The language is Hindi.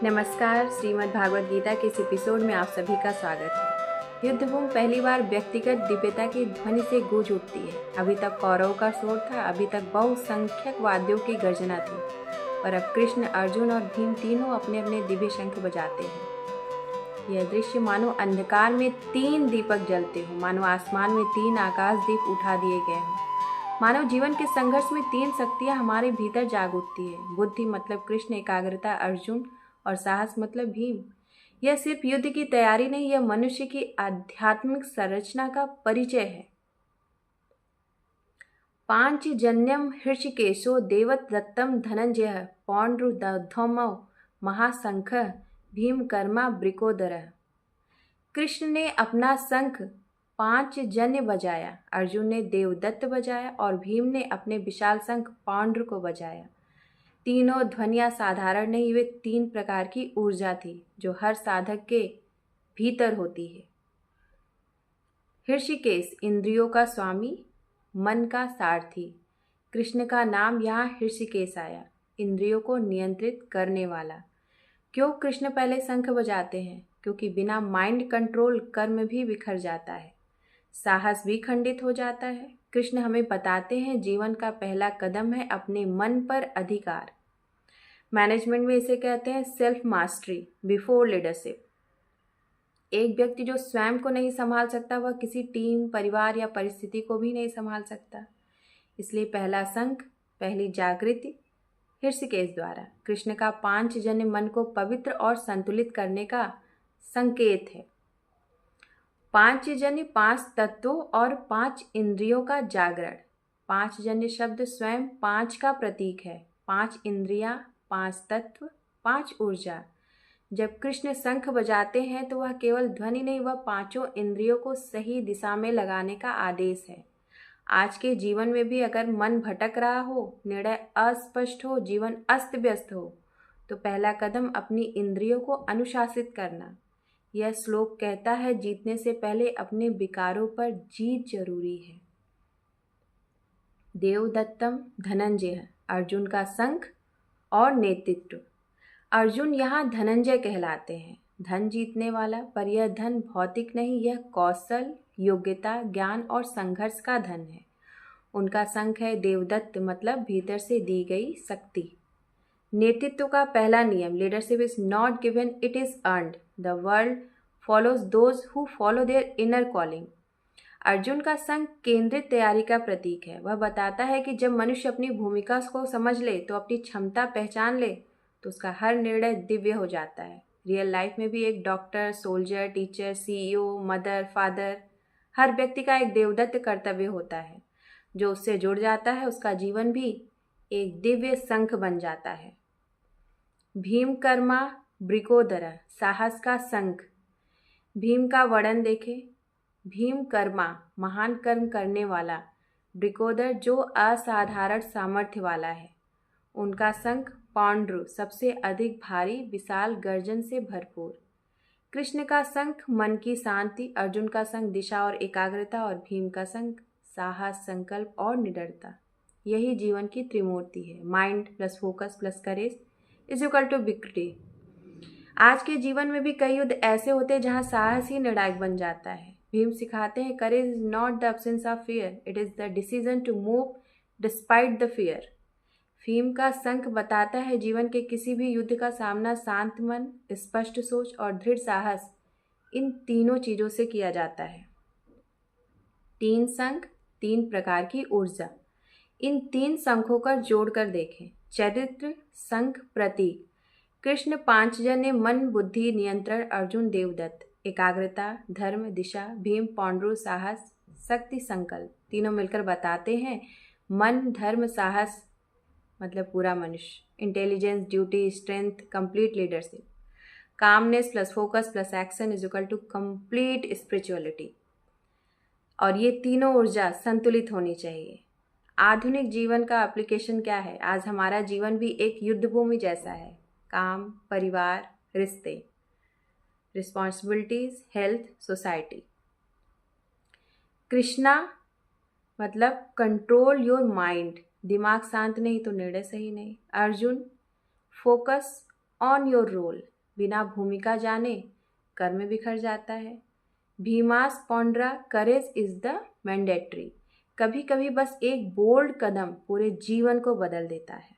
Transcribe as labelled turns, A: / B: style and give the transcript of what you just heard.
A: नमस्कार। श्रीमद् भागवत गीता के इस एपिसोड में आप सभी का स्वागत है। युद्धभूमि पहली बार व्यक्तिगत दिव्यता की ध्वनि से गूंज उठती है। अभी तक कौरवों का शोर था, अभी तक बहुसंख्यक वाद्यों की गर्जना थी, पर अब कृष्ण, अर्जुन और भीम तीनों अपने अपने दिव्य शंख बजाते हैं। यह दृश्य मानो अंधकार में 3 दीपक जलते हों, मानो आसमान में 3 आकाश दीप उठा दिए गए हों, मानव जीवन के संघर्ष में 3 शक्तियां हमारे भीतर जाग उठती है। बुद्धि मतलब कृष्ण, एकाग्रता अर्जुन और साहस मतलब भीम। यह सिर्फ युद्ध की तैयारी नहीं, यह मनुष्य की आध्यात्मिक संरचना का परिचय है। पांचजन्यम हृषिकेशो देवदत्तम धनंजय पौंड्रदध्वमो महाशंख भीमकर्मा ब्रिकोदरः। कृष्ण ने अपना शंख पांचजन्य बजाया, अर्जुन ने देवदत्त बजाया और भीम ने अपने विशाल शंख पौंड्र को बजाया। तीनों ध्वनियाँ साधारण नहीं, वे 3 प्रकार की ऊर्जा थी जो हर साधक के भीतर होती है। हृषिकेश इंद्रियों का स्वामी, मन का सारथी। कृष्ण का नाम यहाँ हृषिकेश आया, इंद्रियों को नियंत्रित करने वाला। क्यों कृष्ण पहले शंख बजाते हैं? क्योंकि बिना माइंड कंट्रोल कर्म भी बिखर जाता है, साहस भी खंडित हो जाता है। कृष्ण हमें बताते हैं जीवन का पहला कदम है अपने मन पर अधिकार। मैनेजमेंट में इसे कहते हैं सेल्फ मास्टरी बिफोर लीडरशिप। एक व्यक्ति जो स्वयं को नहीं संभाल सकता, वह किसी टीम, परिवार या परिस्थिति को भी नहीं संभाल सकता। इसलिए पहला शंख, पहली जागृति हृषिकेश द्वारा कृष्ण का पांचजन्य मन को पवित्र और संतुलित करने का संकेत है। पांचजन्य 5 तत्वों और 5 इंद्रियों का जागरण। पांचजन्य शब्द स्वयं 5 का प्रतीक है। 5 इंद्रियां, 5 तत्व, 5 ऊर्जा। जब कृष्ण शंख बजाते हैं तो वह केवल ध्वनि नहीं, वह 5 इंद्रियों को सही दिशा में लगाने का आदेश है। आज के जीवन में भी अगर मन भटक रहा हो, निर्णय अस्पष्ट हो, जीवन अस्त व्यस्त हो, तो पहला कदम अपनी इंद्रियों को अनुशासित करना। यह श्लोक कहता है, जीतने से पहले अपने विकारों पर जीत जरूरी है। देवदत्तम धनंजय, अर्जुन का शंख और नेतृत्व। अर्जुन यहाँ धनंजय कहलाते हैं, धन जीतने वाला। पर यह धन भौतिक नहीं, यह कौशल, योग्यता, ज्ञान और संघर्ष का धन है। उनका शंख है देवदत्त, मतलब भीतर से दी गई शक्ति। नेतृत्व का पहला नियम, leadership is not given, it is earned. The world follows those who follow their inner calling. Arjun का शंख केंद्रित तैयारी का प्रतीक है। वह बताता है कि जब मनुष्य अपनी भूमिका को समझ ले, तो अपनी क्षमता पहचान ले, तो उसका हर निर्णय दिव्य हो जाता है। रियल लाइफ में भी एक doctor, soldier, teacher, CEO, mother, father, हर व्यक्ति का एक देवदत्त कर्तव्य होता है। जो उससे जुड़ जाता है, उसका जीवन भी एक दिव्य शंख बन जाता है। भीमकर्मा ब्रिकोदर, साहस का शंख। भीम का वर्णन देखें। भीमकर्मा, महान कर्म करने वाला। ब्रिकोदर, जो असाधारण सामर्थ्य वाला है। उनका शंख पौंड्र, सबसे अधिक भारी, विशाल गर्जन से भरपूर। कृष्ण का शंख मन की शांति, अर्जुन का शंख दिशा और एकाग्रता और भीम का शंख साहस, संकल्प और निडरता। यही जीवन की त्रिमूर्ति है। Mind plus focus plus courage is equal to victory. आज के जीवन में भी कई युद्ध ऐसे होते हैं जहां साहस ही निर्णायक बन जाता है। भीम सिखाते हैं, courage is not the absence of fear, it is the decision to move despite the fear. Bhim का शंख बताता है, जीवन के किसी भी युद्ध का सामना शांत मन, स्पष्ट सोच और दृढ़ साहस, इन तीनों चीजों से किया जाता है। 3 शंख, 3 प्रकार की ऊर्जा। इन 3 शंखों का जोड़कर देखें। चरित्र, शंख, प्रतीक। कृष्ण पांचजन्य, मन, बुद्धि, नियंत्रण। अर्जुन देवदत्त, एकाग्रता, धर्म, दिशा। भीम पौंड्र, साहस, शक्ति, संकल्प। तीनों मिलकर बताते हैं मन, धर्म, साहस मतलब पूरा मनुष्य। Intelligence, duty, strength, complete leadership. Calmness plus focus plus action is equal to complete spirituality. और ये तीनों ऊर्जा संतुलित होनी चाहिए। आधुनिक जीवन का एप्लीकेशन क्या है? आज हमारा जीवन भी एक युद्धभूमि जैसा है। काम, परिवार, रिश्ते, रिस्पॉन्सिबिलिटीज, हेल्थ, सोसाइटी। कृष्णा मतलब कंट्रोल योर माइंड, दिमाग शांत नहीं तो निर्णय सही नहीं। Arjun, focus on your role, बिना भूमिका जाने कर्म बिखर जाता है। Bhima's Paundra, courage is the mandatory, कभी कभी बस एक बोल्ड कदम पूरे जीवन को बदल देता है।